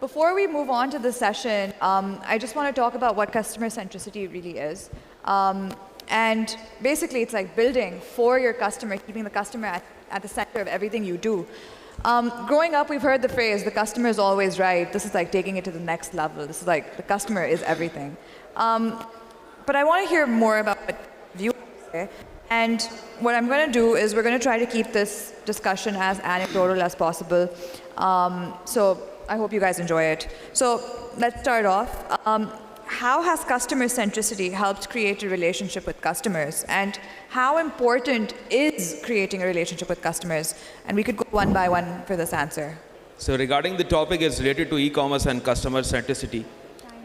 Before we move on to the session, I just want to talk about what customer centricity really is. And basically, it's like building for your customer, keeping the customer at the center of everything you do. Growing up, we've heard the phrase, the customer is always right. This is like taking it to the next level. This is like, the customer is everything. But I want to hear more about what you say. And what I'm going to do is we're going to try to keep this discussion as anecdotal as possible. So I hope you guys enjoy it. So let's start off. How has customer centricity helped create a relationship with customers? And how important is creating a relationship with customers? And we could go one by one for this answer. So regarding the topic is related to e-commerce and customer centricity.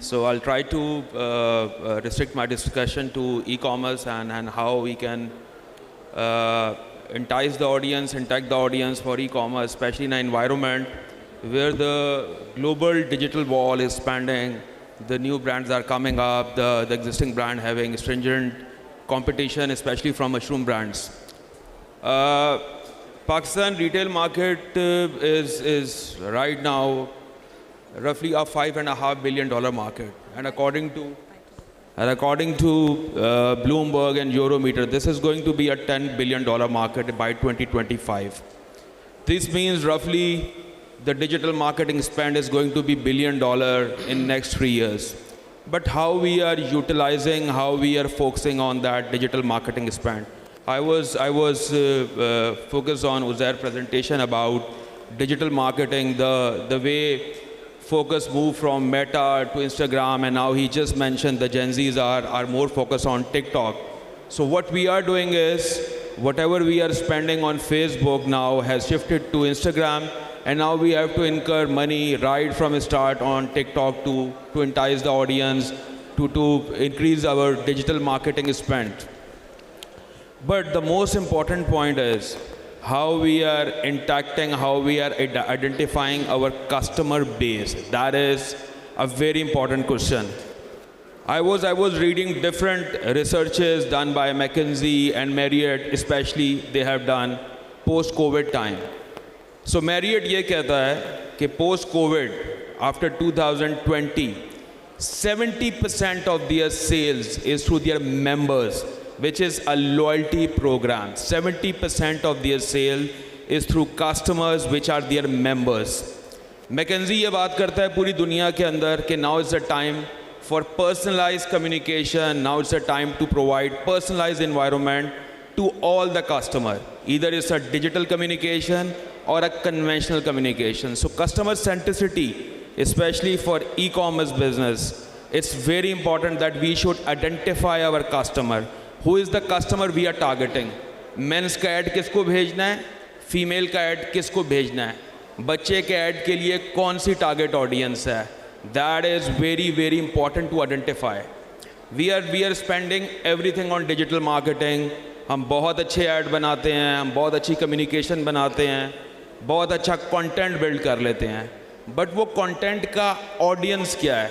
So I'll try to restrict my discussion to e-commerce and how we can entice the audience, interact the audience for e-commerce, especially in an environment where the global digital wall is expanding, the new brands are coming up, the existing brand having stringent competition, especially from mushroom brands. Pakistan retail market is right now roughly a $5.5 billion market, and according to Bloomberg and Eurometer, this is going to be a $10 billion market by 2025. This means roughly the digital marketing spend is going to be $1 billion in next 3 years. But how we are utilizing, how we are focusing on that digital marketing spend. I was focused on Uzair's presentation about digital marketing, the way focus moved from Meta to Instagram, and now he just mentioned the Gen Zs are more focused on TikTok. So what we are doing is, whatever we are spending on Facebook now has shifted to Instagram, and now we have to incur money right from the start on TikTok to entice the audience, to increase our digital marketing spend. But the most important point is how we are interacting, how we are identifying our customer base. That is a very important question. I was reading different researches done by McKinsey and Marriott, especially they have done post-COVID time. So Marriott ये कहता है कि post-COVID, after 2020, 70% of their sales is through their members, which is a loyalty program. 70% of their sale is through customers, which are their members. McKinsey ये बात करता है पूरी दुनिया के अंदर कि now is the time for personalized communication. Now it's the time to provide personalized environment to all the customer. Either it's a digital communication or a conventional communication. So customer centricity, especially for e-commerce business, it's very important that we should identify our customer. Who is the customer we are targeting? Men's का ad किसको भेजना है? Female का ad किसको भेजना है? बच्चे के ad के लिए कौन सी target audience है? That is very, very important to identify. We are spending everything on digital marketing. हम बहुत अच्छे ad बनाते हैं, हम बहुत अच्छी communication बनाते हैं, बहुत अच्छा content build कर लेते हैं. But वो content का audience क्या है?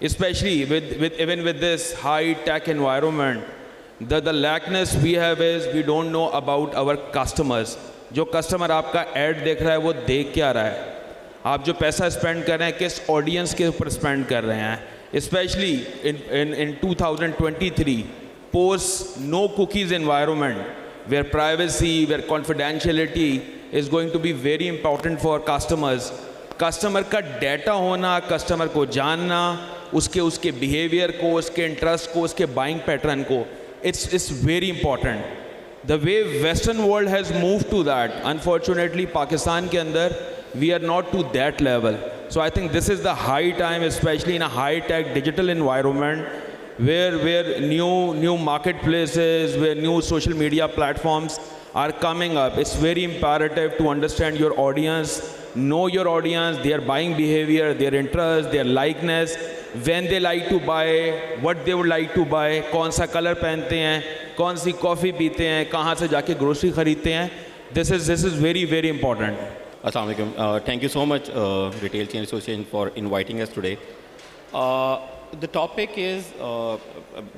Especially even with this high tech environment, the lackness we have is we don't know about our customers. जो customer आपका ad देख रहा है वो देख क्या रहा है? आप जो पैसा spend कर रहे हैं किस audience के ऊपर spend कर रहे हैं? Especially in 2023, post no cookies environment, where privacy, where confidentiality is going to be very important for customers. Customer का data होना, customer को जानना, उसके behavior को, उसके interest को, उसके buying pattern को, it's very important. The way Western world has moved to that, unfortunately, Pakistan के अंदर we are not to that level. So I think this is the high time, especially in a high-tech digital environment, where new marketplaces, where new social media platforms are coming up. It's very imperative to understand your audience, know your audience, their buying behavior, their interest, their likeness, when they like to buy, what they would like to buy, कौन सा color पहनते हैं, कौन सी coffee पीते हैं, कहाँ से जाके grocery खरीदते हैं. This is very, very important. Assalamu alaikum. Thank you so much, Retail Chain Association, for inviting us today. The topic is,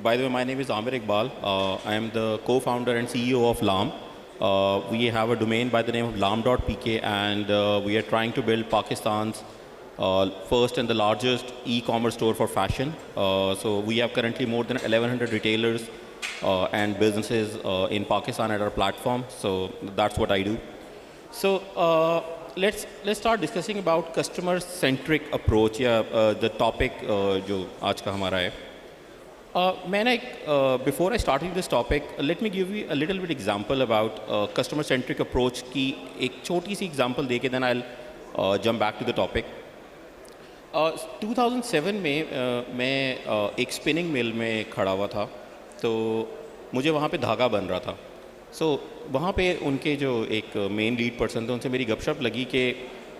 by the way, my name is Amir Iqbal. I am the co-founder and CEO of Laam. We have a domain by the name of laam.pk, and we are trying to build Pakistan's first and the largest e-commerce store for fashion. So we have currently more than 1,100 retailers and businesses in Pakistan at our platform. So that's what I do. So let's start discussing about customer-centric approach. The topic जो आज का हमारा है. Before I start with this topic, let me give you a little bit example about customer-centric approach की एक छोटी सी example दे के then I'll jump back to the topic. 2007 में मैं एक spinning mill में खड़ा हुआ था, तो मुझे वहाँ पे धागा बन रहा था. वहाँ पे उनके जो एक मेन लीड पर्सन थे उनसे मेरी गपशप लगी कि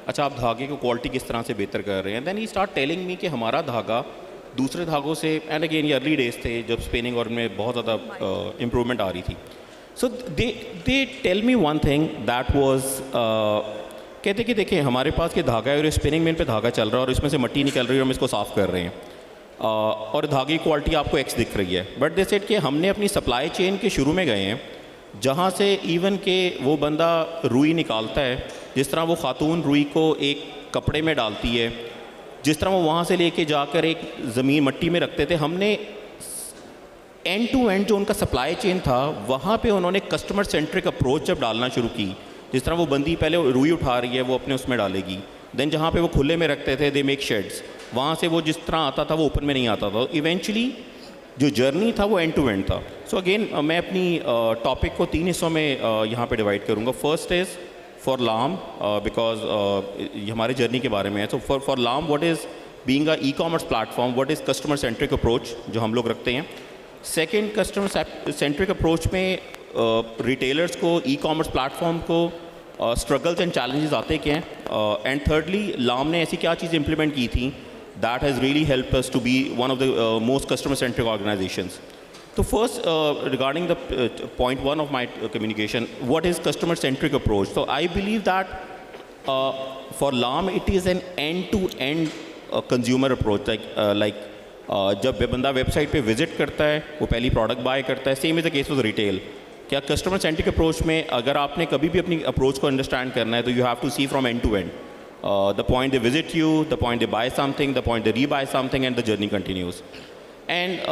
अच्छा आप धागे को क्वालिटी किस तरह से बेहतर कर रहे हैं. Then he start telling me कि हमारा धागा दूसरे धागों से, एंड अगेन ये अर्ली डेज थे जब स्पिनिंग और में बहुत ज़्यादा इम्प्रूवमेंट आ रही थी. So they tell me one thing that was, कहते कि देखिए हमारे पास ये धागा है और स्पिनिंग मिल पे धागा चल रहा है और इसमें से मिट्टी निकल रही है और हम इसको साफ़ कर रहे हैं और धागे की क्वालिटी आपको एक्स दिख रही है. बट दे सेड कि हमने अपनी सप्लाई चेन के शुरू में गए हैं जहाँ से इवन के वो बंदा रुई निकालता है, जिस तरह वो खातून रुई को एक कपड़े में डालती है, जिस तरह वो वहाँ से लेके जाकर एक ज़मीन मट्टी में रखते थे, हमने एंड टू एंड जो उनका सप्लाई चेन था वहाँ पे उन्होंने कस्टमर सेंट्रिक अप्रोच जब डालना शुरू की. जिस तरह वो बंदी पहले रुई उठा रही है वो अपने उसमें डालेगी, देन जहाँ पे वो खुले में रखते थे दे मेक शेड्स, वहाँ से वो जिस तरह आता था वो ओपन में नहीं आता था. इवेंचुअली जो जर्नी था वो एंड टू एंड था. सो अगेन मैं अपनी टॉपिक को 3 हिस्सों में यहाँ पे डिवाइड करूँगा. फर्स्ट इज़ फॉर लाम, बिकॉज ये हमारे जर्नी के बारे में है. सो फॉर लाम what is being a e-commerce platform, what is customer centric approach जो हम लोग रखते हैं. सेकंड, कस्टमर सेंट्रिक अप्रोच में रिटेलर्स को, ई-कॉमर्स प्लेटफॉर्म को स्ट्रगल्स एंड चैलेंजेस आते क्या हैं. एंड थर्डली, लाम ने ऐसी क्या चीज़ इंप्लीमेंट की थी that has really helped us to be one of the most customer-centric organizations. So first, regarding the point 1 of my communication, what is customer-centric approach? So I believe that for Laam, it is an end-to-end consumer approach. Like जब बंदा website पे visit करता है वो पहली product bye करता है. Same is the case with retail. क्या कस्टमर सेंट्रिक अप्रोच में अगर आपने कभी भी अपनी अप्रोच को अंडरस्टैंड करना है तो you have to see from end to end. The point they visit you, the point they buy something, the point they rebuy something, and the journey continues. And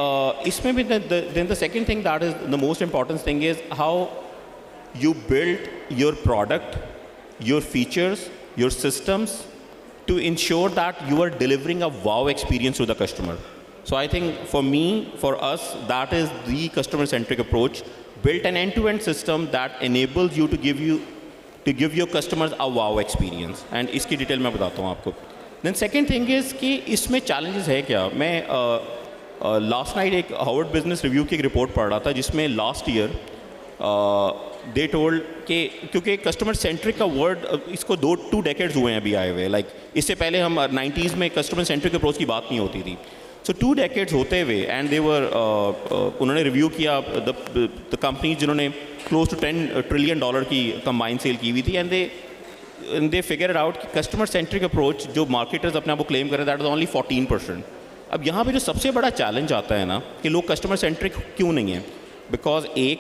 इसमें भी then the second thing that is the most important thing is how you build your product, your features, your systems to ensure that you are delivering a wow experience to the customer. So I think for me, for us, that is the customer-centric approach. Build an end-to-end system that enables you to give your customers a wow experience. And इसकी detail मैं बताता हूँ आपको. Then second thing is कि इसमें challenges है क्या. मैं लास्ट नाइट एक हार्वर्ड बिजनेस रिव्यू की एक रिपोर्ट पढ़ रहा था जिसमें लास्ट ईयर दे टोल्ड कि क्योंकि कस्टमर सेंट्रिक का वर्ड इसको 2 डेकेड्स हुए हैं अभी आए हुए. लाइक इससे पहले हम 90s में कस्टमर सेंट्रिक अप्रोच की बात नहीं होती थी. सो 2 डेकेड्स होते हुए एंड दे वर उन्होंने रिव्यू किया द कंपनी जिन्होंने क्लोज टू $10 ट्रिलियन की कंबाइन सेल की हुई थी. एंड दे फिगर आउट कि कस्टमर सेंट्रिक अप्रोच जो मार्केटर्स अपने आप को क्लेम करें दैट इज़ ओनली 14%. अब यहाँ पे जो सबसे बड़ा चैलेंज आता है ना कि लोग कस्टमर सेंट्रिक क्यों नहीं हैं. बिकॉज एक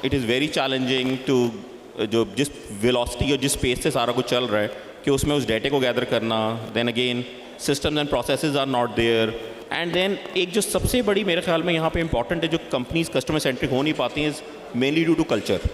it is very challenging to जो जिस वेलोसिटी और जिस स्पेस से सारा कुछ चल रहा है कि उसमें उस डेटे को गैदर करना. Then again systems and processes are not there. And then एक जो सबसे बड़ी मेरे ख्याल में यहाँ पे इम्पॉर्टेंट है जो कंपनीज कस्टमर सेंट्रिक हो नहीं पाती हैं mainly due to culture.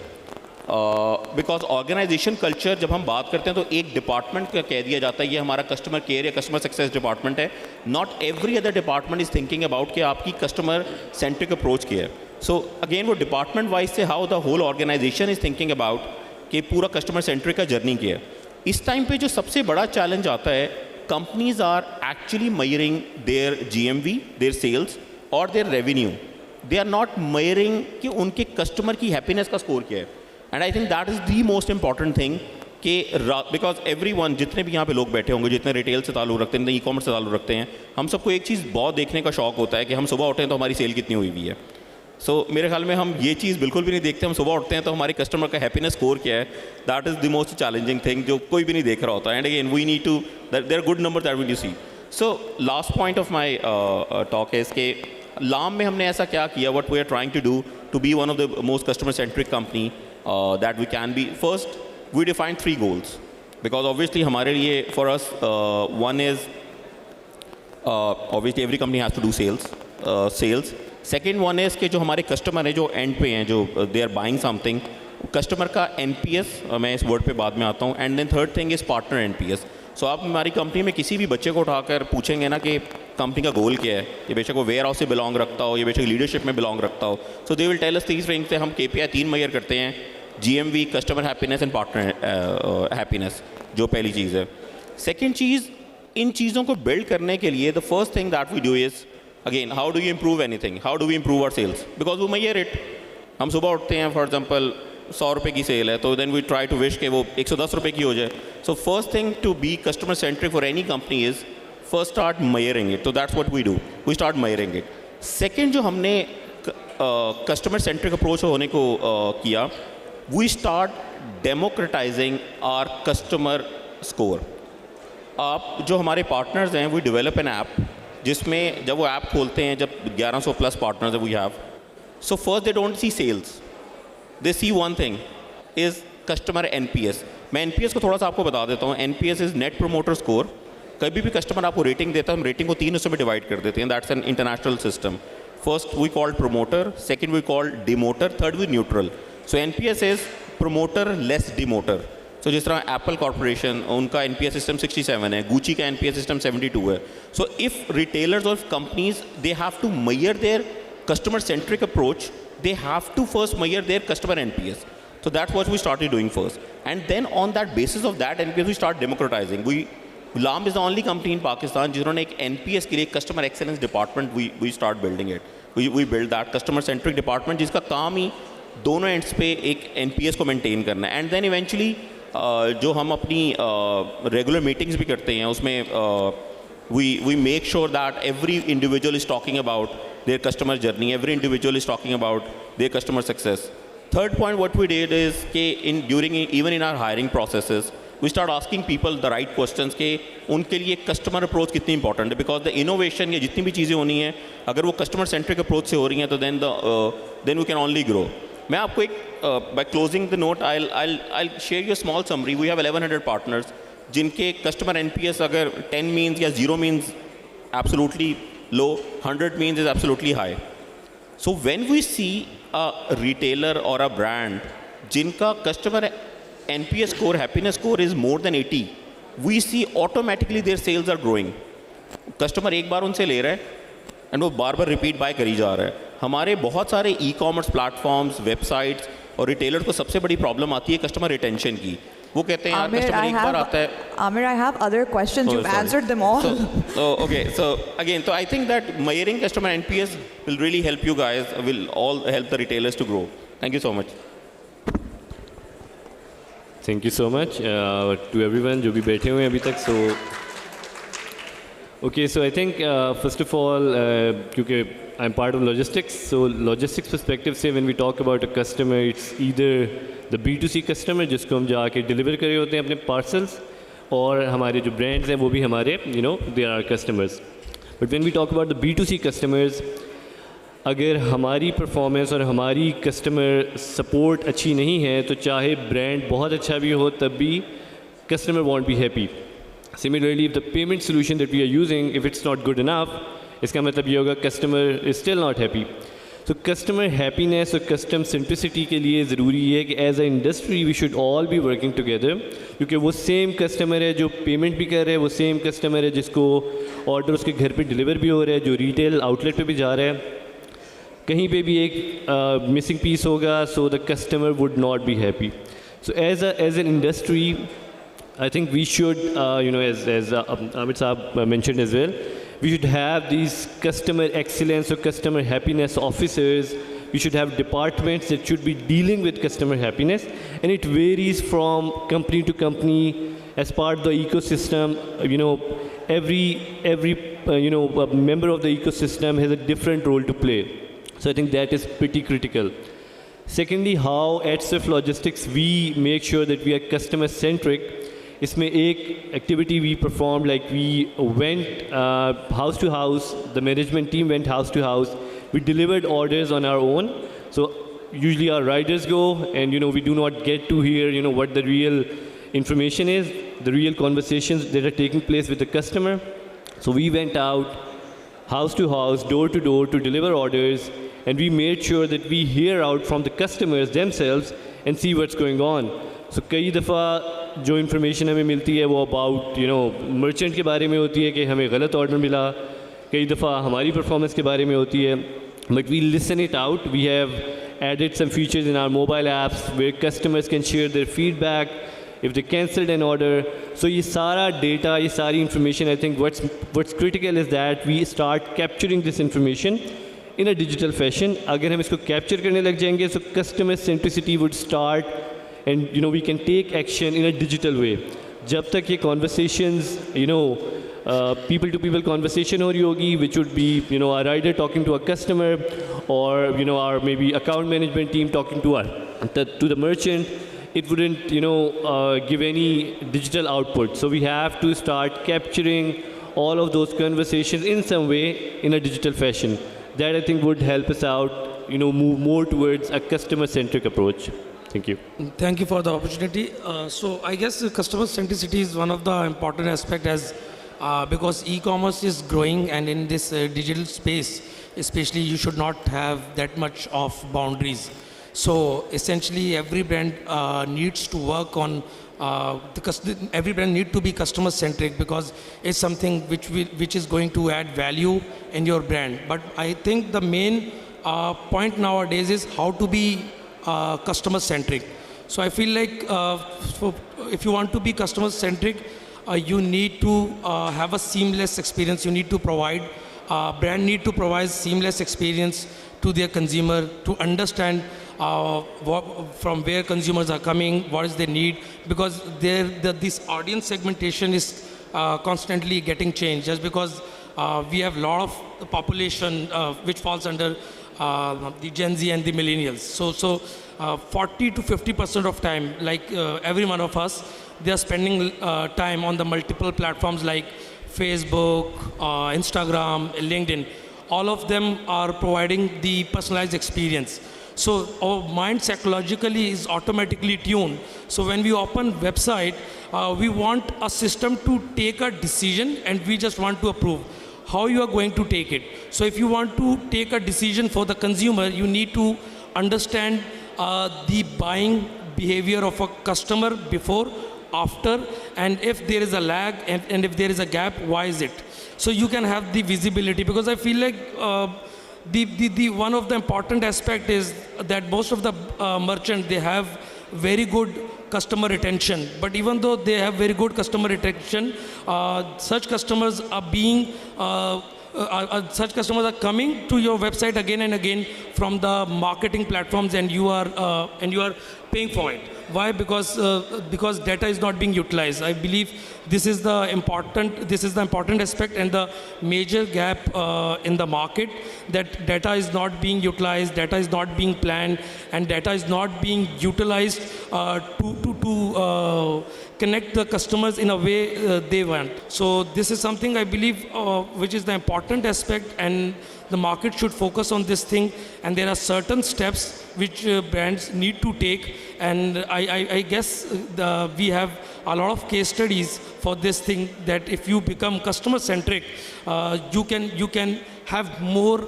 Because organisation culture जब हम बात करते हैं तो एक डिपार्टमेंट का कह दिया जाता है ये हमारा कस्टमर केयर या कस्टमर सक्सेस डिपार्टमेंट है. Not every other department is thinking about कि आपकी कस्टमर सेंट्रिक अप्रोच क्या है. सो अगेन वो डिपार्टमेंट वाइज से how the whole organisation is thinking about कि पूरा कस्टमर सेंट्रिक का जर्नी क्या है. इस टाइम पे जो सबसे बड़ा चैलेंज आता है companies are actually measuring their GMV, their sales or their revenue. They are not measuring कि उनके customer की happiness का score क्या है. And I think that is the most important thing कि because everyone जितने भी यहाँ पे लोग बैठे होंगे जितने रिटेल से ताल्लुक़ रखते हैं ई-कॉमर्स से ताल्लुक़ रखते हैं हम सबको एक चीज़ बहुत देखने का शौक होता है कि हम सुबह उठे हैं तो हमारी सेल कितनी हुई है. सो मेरे ख्याल में हम ये चीज़ बिल्कुल भी नहीं देखते. हम सुबह उठते हैं तो हमारे कस्टमर का हैप्पीनेस स्कोर क्या है. That is the most challenging thing जो कोई भी नहीं देख रहा होता. And again we need to there are good number that we need to see. So last point of my talk है इसके लाम में हमने ऐसा क्या किया what we are trying to do to be one of the most customer centric company that we can be. First we define 3 goals. Because obviously हमारे लिए, for us, one is obviously every company has to do sales. Second one is कि जो हमारे customer हैं जो end पे हैं, जो they are buying something, customer का NPS, मैं इस word पे बाद में आता हूँ. And then third thing is partner NPS. So आप हमारी कंपनी में किसी भी बच्चे को उठाकर पूछेंगे ना कि कंपनी का गोल क्या है, ये बेशक वो वेयर हाउस से बिलोंग रखता हो, ये बेशक लीडरशिप में बिलोंग रखता हो, so they will tell us these things. हम KPI 3 मेजर करते हैं, GMV, customer happiness and partner happiness, जो पहली चीज़ है. सेकेंड चीज़, इन चीज़ों को बिल्ड करने के लिए the first thing that we do is, again, how do you improve anything, how do we improve our sales, because वो मेजर इट. हम सुबह उठते हैं, फॉर एग्जाम्पल 100 रुपये की सेल है, तो then we try to wish के वो 110 रुपये की हो जाए. So first thing to be customer centric for any company is first start measuring it. तो that's what we do, we start measuring it. Second, जो हमने कस्टमर सेंट्रिक अप्रोच होने को किया, we start democratising our customer score. आप जो हमारे partners हैं, वी डेवलप एन ऐप जिसमें जब वो ऐप खोलते हैं, जब 1100 plus partners we have, so first they don't see sales, they see one thing is customer NPS. मैं NPS को थोड़ा सा आपको बता देता हूँ. NPS is Net Promoter Score. कभी भी कस्टमर आपको रेटिंग देता है, हम रेटिंग को 3 हिस्सों में डिवाइड कर देते हैं. That's an international system. First we called promoter, second we called demoter, third we neutral. So NPS is promoter less demoter. So जिस तरह एप्पल कॉर्पोरेशन, उनका NPS सिस्टम 67 है, गुची का NPS सिस्टम 72 है. सो इफ़ रिटेलर्स और companies they have to measure their customer centric approach, they have to first measure their customer NPS. So that's what we started doing first. And then on that basis of that NPS, we start democratizing. Laam is the only company in Pakistan जिन्होंने एक NPS के लिए customer excellence department, we start building it. We build that customer centric department जिसका काम ही दोनों ends पे एक NPS को maintain करना है. And then eventually जो हम अपनी regular meetings भी करते हैं, उसमें we make sure that every individual is talking about their customer journey, every individual is talking about their customer success. Third point, what we did is even in our hiring processes, we start asking people the right questions कि उनके लिए customer approach कितनी important है, because the innovation या जितनी भी चीज़ें होनी हैं, अगर वो customer centric approach से हो रही हैं, तो then we can only grow. मैं आपको एक by closing the note, I'll share you a small summary. We have 1100 partners जिनके customer NPS अगर 10 means या 0 means absolutely low, 100 means is absolutely high. So when we see a retailer or a brand jinka customer NPS score, happiness score is more than 80, we see automatically their sales are growing. Customer एक बार उनसे ले रहा है and वो बार बार repeat buy करी जा रहा है. हमारे बहुत सारे e-commerce platforms, websites और retailer को सबसे बड़ी problem आती है customer retention की. वो कहते हैं यार कस्टमर एक बार आता है. Amir, I have other questions. You've answered them all. Okay. So again, I think that measuring customer NPS will really help you guys. Will all help the retailers to grow. Thank you so much. Thank you so much to everyone जो भी बैठे हुए हैं अभी तक. So okay, so I think first of all, क्योंकि I'm part of logistics, so logistics perspective से when we talk about a customer, it's either the B2C customer जिसको हम जाके deliver कर रहे होते हैं अपने parcels, और हमारे जो brands हैं वो भी हमारे they are our customers. But when we talk about the B2C customers, अगर हमारी performance और हमारी customer support अच्छी नहीं है, तो चाहे brand बहुत अच्छा भी हो तब भी customer won't be happy. Similarly, if the payment solution that we are using, if it's not good enough, इसका मतलब ये होगा customer is still not happy. So customer happiness और customer centricity के लिए ज़रूरी है कि as a industry we should all be working together, क्योंकि वो same customer है जो payment भी कर रहा है, वो same customer है जिसको order उसके घर पे deliver भी हो रहा है, जो retail outlet पे भी जा रहा है. कहीं पे भी एक missing piece होगा, so the customer would not be happy. So as an industry, I think we should, as Amit Saab mentioned as well, we should have these customer excellence or customer happiness officers. We should have departments that should be dealing with customer happiness, and it varies from company to company. As part of the ecosystem, every member of the ecosystem has a different role to play. So I think that is pretty critical. Secondly, how at Swyft Logistics we make sure that we are customer centric. इसमें एक activity we performed, like we went house to house, the management team went house to house, we delivered orders on our own. So usually our riders go and we do not get to hear what the real information is, the real conversations that are taking place with the customer. So we went out house to house, door to door to deliver orders, and we made sure that we hear out from the customers themselves and see what's going on. So कई दफ़ा जो information हमें मिलती है वो about merchant के बारे में होती है कि हमें गलत order मिला, कई दफ़ा हमारी performance के बारे में होती है. But we listen it out. We have added some features in our mobile apps where customers can share their feedback if they cancelled an order. So ये सारा data, ये सारी information, I think what's critical is that we start capturing this information in a digital fashion. अगर हम इसको capture करने लग जाएंगे, so customer centricity would start, and we can take action in a digital way. जब तक ये conversations, people to people conversation हो रही होगी, which would be a rider talking to a customer, or our maybe account management team talking to the merchant, it wouldn't give any digital output. So we have to start capturing all of those conversations in some way in a digital fashion. That I think would help us out, move more towards a customer-centric approach. Thank you. Thank you for the opportunity. So I guess customer centricity is one of the important aspects because e-commerce is growing, and in this digital space, especially, you should not have that much of boundaries. So essentially, every brand needs to work on every brand needs to be customer centric, because it's something which is going to add value in your brand. But I think the main point nowadays is how to be customer centric. So I feel like if you want to be customer centric, you need to have a seamless experience. You need to provide brand need to provide seamless experience to their consumer, to understand from where consumers are coming, what is their need, because this audience segmentation is constantly getting changed, just because we have a lot of population which falls under the Gen Z and the millennials. So 40 to 50% of time, like every one of us, they are spending time on the multiple platforms like Facebook, Instagram, LinkedIn. All of them are providing the personalized experience. So our mind psychologically is automatically tuned. So when we open website, we want a system to take a decision, and we just want to approve how you are going to take it. So if you want to take a decision for the consumer, you need to understand the buying behavior of a customer before, after, and if there is a lag, and if there is a gap, why is it? So you can have the visibility, because I feel like the one of the important aspect is that most of the merchants, they have very good customer retention. But even though they have very good customer retention, such customers are being such customers are coming to your website again and again from the marketing platforms, and you are paying for it. Why? Because data is not being utilized. I believe this is the important aspect and the major gap in the market, that data is not being utilized, data is not being planned, and data is not being utilized to connect the customers in a way they want. So this is something I believe which is the important aspect, and the market should focus on this thing, and there are certain steps which brands need to take, and I guess we have a lot of case studies for this thing, that if you become customer centric, you can have more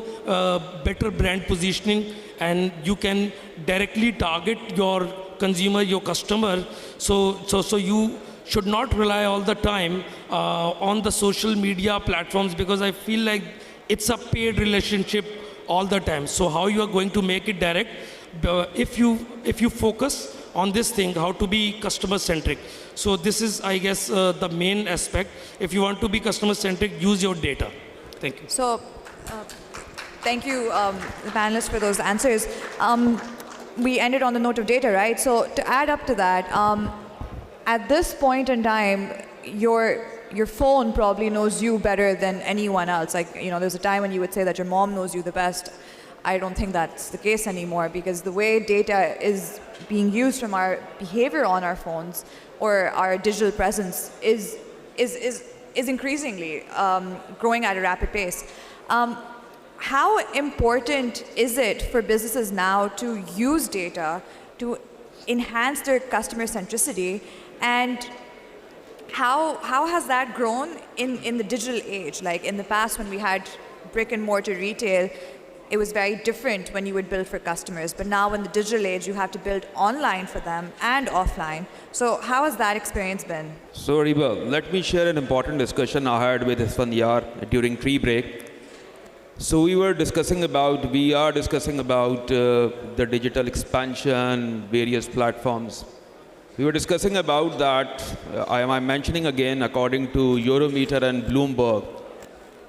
better brand positioning, and you can directly target your consumer, your customer. So you should not rely all the time on the social media platforms, because I feel like it's a paid relationship all the time. So how you are going to make it direct? If you focus on this thing, how to be customer centric. So this is, I guess, the main aspect. If you want to be customer centric, use your data. Thank you. So thank you, the panelists, for those answers. We ended on the note of data, right? So to add up to that, at this point in time, your phone probably knows you better than anyone else. Like, there's a time when you would say that your mom knows you the best. I don't think that's the case anymore, because the way data is being used from our behavior on our phones or our digital presence is increasingly growing at a rapid pace. How important is it for businesses now to use data to enhance their customer centricity? And how has that grown in the digital age? Like in the past when we had brick and mortar retail, it was very different when you would build for customers. But now in the digital age, you have to build online for them and offline. So how has that experience been? So Ariba, let me share an important discussion I had with Isfandiyar during tree break. So we are discussing about the digital expansion, various platforms. We were discussing about that, I'm mentioning again, according to Eurometer and Bloomberg,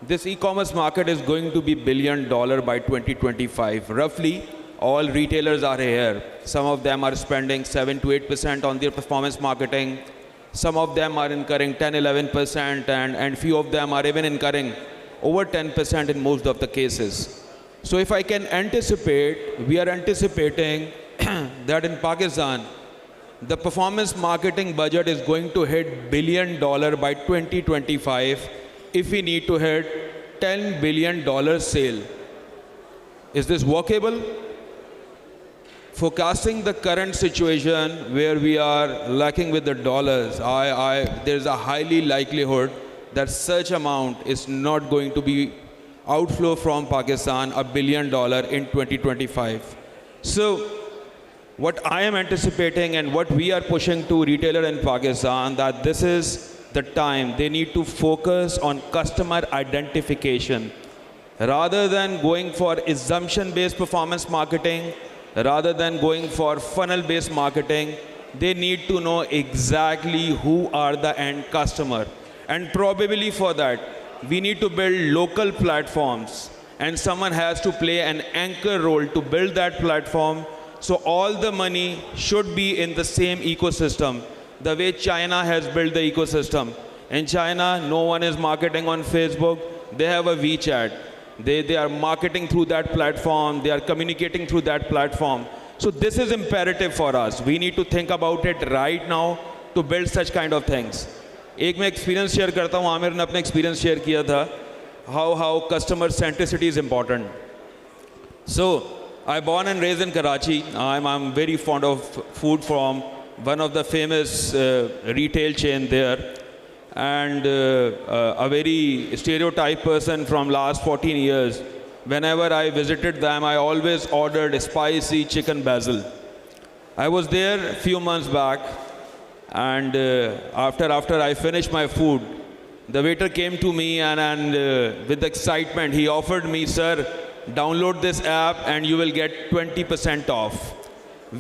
this e-commerce market is going to be $1 billion by 2025. Roughly, all retailers are here. Some of them are spending 7 to 8% on their performance marketing. Some of them are incurring 10, 11%, and few of them are even incurring over 10% in most of the cases. So if I can anticipate, we are anticipating that in Pakistan, the performance marketing budget is going to hit $1 billion by 2025 if we need to hit $10 billion sale. Is this workable? Forecasting the current situation where we are lacking with the dollars, there's a highly likelihood that such amount is not going to be outflow from Pakistan, $1 billion in 2025. So what I am anticipating and what we are pushing to retailer in Pakistan, that this is the time they need to focus on customer identification. Rather than going for assumption-based performance marketing, rather than going for funnel-based marketing, they need to know exactly who are the end customer. And probably for that, we need to build local platforms, and someone has to play an anchor role to build that platform. So all the money should be in the same ecosystem, the way China has built the ecosystem. In China, no one is marketing on Facebook. They have a WeChat. They are marketing through that platform. They are communicating through that platform. So this is imperative for us. We need to think about it right now to build such kind of things. एक मैं experience share करता हूँ. आमिर ने अपना experience share किया था. How customer centricity is important. So I born and raised in Karachi. I'm very fond of food from one of the famous retail chain there, and a very stereotype person from last 14 years. Whenever I visited them, I always ordered spicy chicken basil. I was there a few months back, and after I finished my food, the waiter came to me and with excitement, he offered me, "Sir, download this app and you will get 20% off."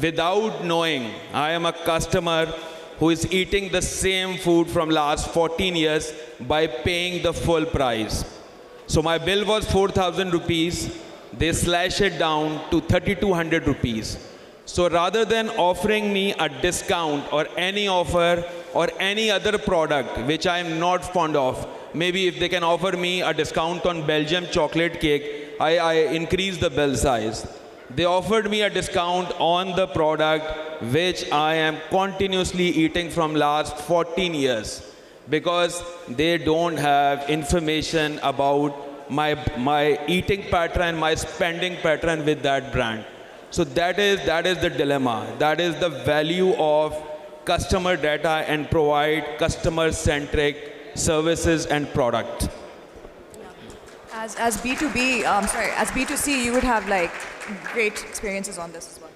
Without knowing, I am a customer who is eating the same food from last 14 years by paying the full price. So my bill was 4,000 rupees. They slashed it down to 3,200 rupees. So rather than offering me a discount or any offer or any other product which I am not fond of, maybe if they can offer me a discount on Belgium chocolate cake, I increase the bill size. They offered me a discount on the product which I am continuously eating from last 14 years, because they don't have information about my eating pattern, my spending pattern with that brand. So that is the dilemma. That is the value of customer data and provide customer-centric services and product. As B2B, as B2C, you would have like great experiences on this as well.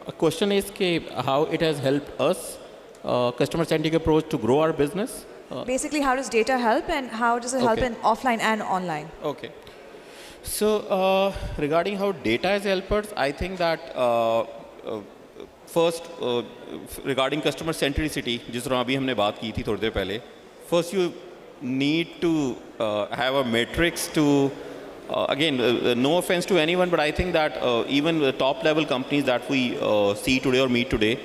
A question is how it has helped us, customer-centric approach, to grow our business. Basically, how does data help, and how does it help in offline and online? Okay. So regarding how data has helped us, I think that first regarding customer centricity, जिस तरह अभी हमने बात की थी थोड़ी देर पहले, first you need to have a matrix to again, no offense to anyone, but I think that even the top level companies that we see today or meet today,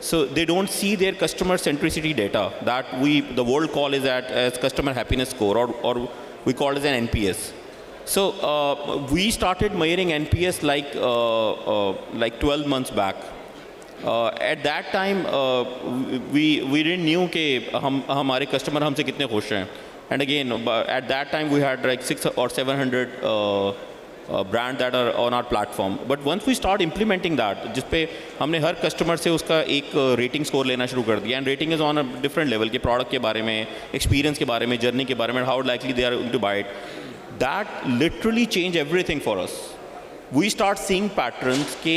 so they don't see their customer centricity data that the world call is as customer happiness score, or we call it as an NPS. So we started measuring NPS like 12 months back. At that time, we didn't knew कि हमारे customer हमसे कितने खुश हैं. And again, at that time we had like 600 or 700 brand that are on our platform. But once we start implementing that, जिस पे हमने हर customer से उसका एक rating score लेना शुरू कर दिया, and rating is on a different level के product के बारे में, experience के बारे में, journey के बारे में, how likely they are going to buy it. That literally changed everything for us. We start seeing patterns के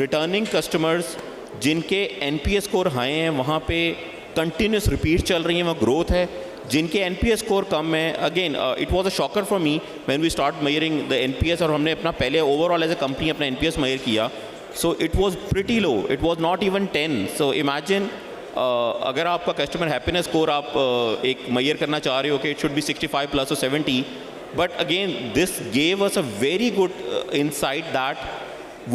returning customers जिनके NPS score high हैं, वहाँ पे continuous repeat चल रही हैं, वहाँ growth है. जिनके NPS स्कोर कम है, again it was a shocker for me when we start measuring the NPS, और हमने अपना पहले ओवरऑल एज अ कंपनी अपना NPS मेजर किया, so it was pretty low, it was not even 10. So imagine अगर आपका कस्टमर हैप्पीनेस स्कोर आप एक मेजर करना चाह रहे हो कि इट शुड बी 65 प्लस और 70, but again this gave us a very good insight that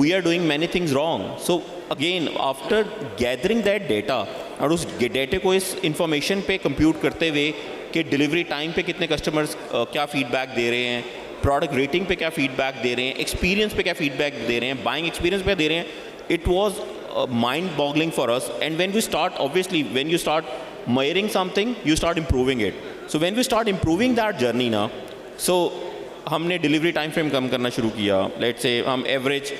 we are doing many things wrong. So again, after gathering that data और उस डेटे को इस इंफॉर्मेशन पे कंप्यूट करते हुए कि डिलीवरी टाइम पे कितने कस्टमर्स क्या फीडबैक दे रहे हैं, प्रोडक्ट रेटिंग पे क्या फीडबैक दे रहे हैं, एक्सपीरियंस पे क्या फीडबैक दे रहे हैं, बाइंग एक्सपीरियंस पे दे रहे हैं, it was mind boggling for us. And when we start, obviously when you start measuring something, you start improving it. So when we start improving that journey ना, so हमने delivery time frame कम करना शुरू किया. Let's say हम average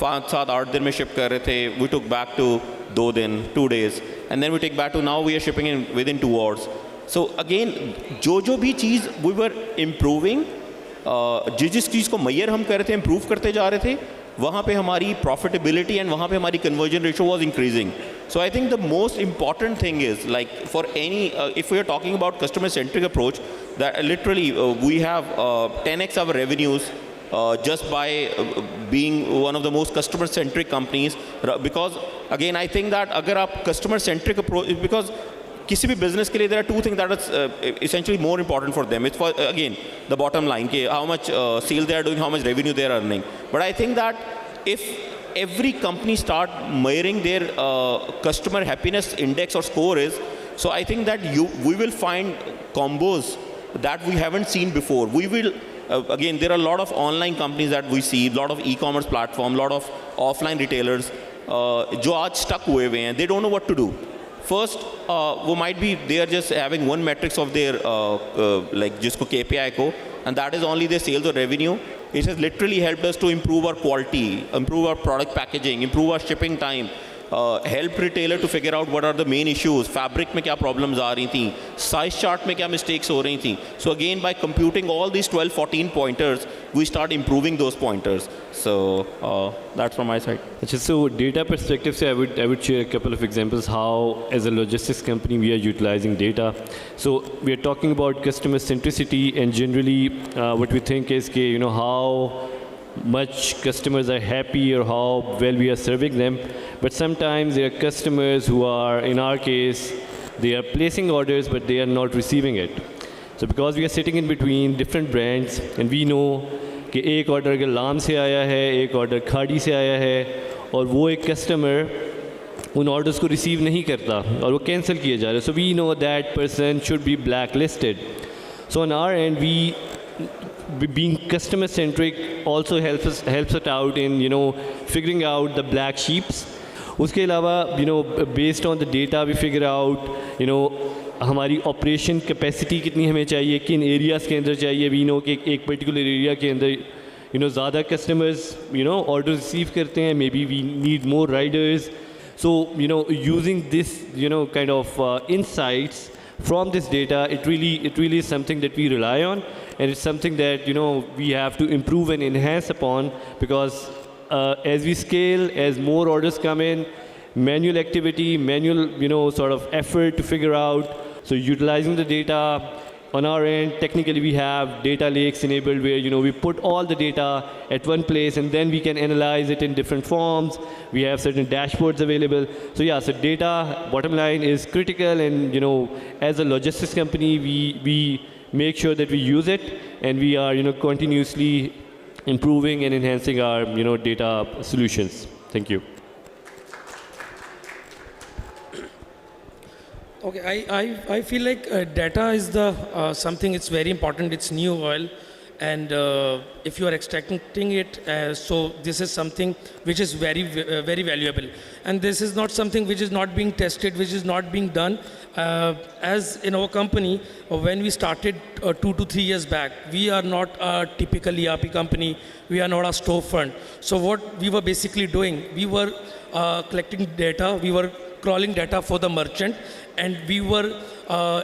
5-7-8 दिन में ship कर रहे थे, वी टुक बैक टू 2 दिन, 2 days, and then we take back to now we are shipping in within 2 hours. So again, जो भी चीज़ we were improving, जिस चीज़ को मेजर हम कर रहे थे, इम्प्रूव करते जा रहे थे, वहाँ पे हमारी प्रॉफिटेबिलिटी एंड वहाँ पे हमारी conversion ratio was increasing. So I think the most important thing is like for any, if we are talking about customer centric approach, that literally we have 10x our revenues just by being one of the most customer-centric companies. Because again, I think that अगर आप customer-centric approach, because किसी भी business के लिए there are 2 things that are essentially more important for them. It's for again the bottom line, कि how much sales they are doing, how much revenue they are earning. But I think that if every company start measuring their customer happiness index or score is, so I think that we will find combos that we haven't seen before. We will again, there are a lot of online companies that we see, a lot of e-commerce platform, lot of offline retailers जो आज stuck हुए हुए हैं. They don't know what to do. First, वो might be they are just having one metrics of their like जिसको KPI को, and that is only their sales or revenue. It has literally helped us to improve our quality, improve our product packaging, improve our shipping time, help retailer to figure out what are the main issues, fabric में क्या problems आ रही थी, size chart में क्या mistakes हो रही थी. So again, by computing all these 12-14 pointers, we start improving those pointers. So that's from my side. So data perspective से I would share a couple of examples how as a logistics company we are utilizing data. So we are talking about customer centricity, and generally what we think is कि, you know, how much customers are happy or how well we are serving them. But sometimes there are customers who are, in our case, they are placing orders but they are not receiving it. So because we are sitting in between different brands and we know कि एक order अगर लाम से आया है, एक order खाड़ी से आया है, और वो एक कस्टमर उन ऑर्डर्स को रिसीव नहीं करता और वो कैंसिल किए जा रहे हैं. So we know that person should be black listed. So on our end we being customer centric also helps us out in, you know, figuring out the black sheeps. उसके अलावा, you know, based on the data we figure out, you know, हमारी operation capacity कितनी हमें चाहिए, किन areas के अंदर चाहिए. वी नो कि एक पर्टिकुलर एरिया के अंदर, you know, ज़्यादा customers, you know, order receive करते हैं, may be we need more riders. So, you know, using this, you know, kind of insights from this data, it really is something that we rely on, and it's something that, you know, we have to improve and enhance upon, because as we scale, as more orders come in, manual activity, manual, you know, sort of effort to figure out. So utilizing the data on our end, technically we have data lakes enabled where, you know, we put all the data at one place and then we can analyze it in different forms. We have certain dashboards available. So yeah, so data, bottom line, is critical, and, you know, as a logistics company, we make sure that we use it, and we are, you know, continuously improving and enhancing our, you know, data solutions. Thank you. Okay, I feel like data is the something, it's very important, it's new oil, And if you are extracting it, so this is something which is very valuable. And this is not something which is not being tested, which is not being done. As in our company, when we started 2 to 3 years back, we are not a typical ERP company. We are not a storefront. So what we were basically doing, we were collecting data, we were crawling data for the merchant, and we were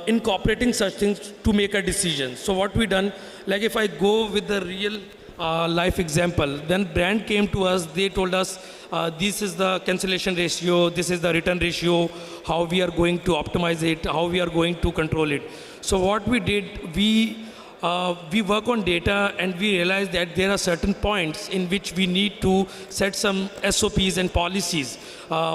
incorporating such things to make a decision. So what we done, like if I go with the real life example, then brand came to us, they told us, this is the cancellation ratio, this is the return ratio, how we are going to optimize it, how we are going to control it. So what we did, we work on data, and we realize that there are certain points in which we need to set some SOPs and policies,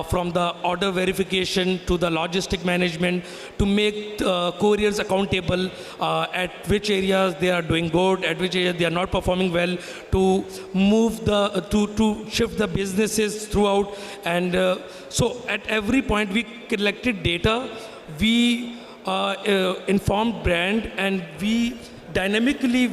from the order verification to the logistic management, to make couriers accountable at which areas they are doing good, at which areas they are not performing well, to move to shift the businesses throughout. And so at every point we collected data, we informed brand, and we dynamically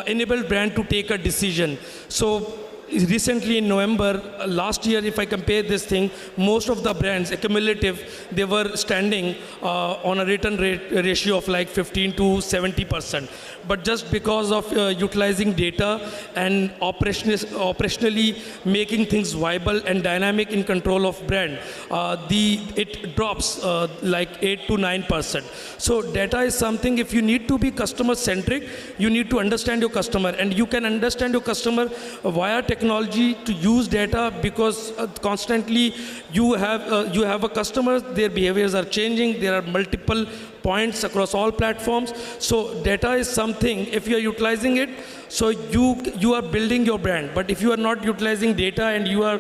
enabled brand to take a decision. So recently in November last year, if I compare this thing, most of the brands, cumulative, they were standing on a return ratio of like 15 to 70%. But just because of utilizing data and operationally making things viable and dynamic in control of brand, it drops like 8 to 9%. So data is something, if you need to be customer centric, you need to understand your customer, and you can understand your customer via technology to use data, because constantly you have a customer, their behaviors are changing, there are multiple points across all platforms. So data is something, if you are utilizing it, so you are building your brand. But if you are not utilizing data, and you are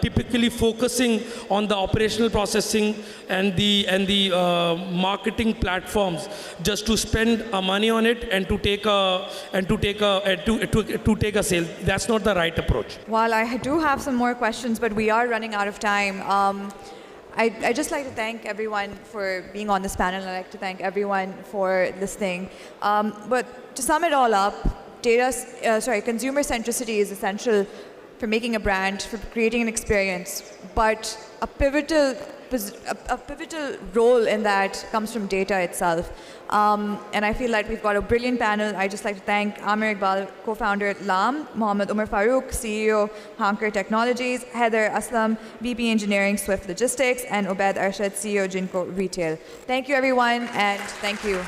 typically focusing on the operational processing and the marketing platforms just to spend money on it and to take a sale, that's not the right approach. Well, I do have some more questions, but we are running out of time. I'd just like to thank everyone for being on this panel. I'd like to thank everyone for listening. But to sum it all up, consumer centricity is essential for making a brand, for creating an experience. But a pivotal role in that comes from data itself. And I feel like we've got a brilliant panel. I'd just like to thank Amir, Iqbal, co-founder at Laam, Mohammad, Farooq, CEO, Hanker Technologies, Haider, Aslam, VP Engineering, Swyft Logistics, and Obaid, Arshad, CEO, Ginkgo Retail. Thank you, everyone, and thank you.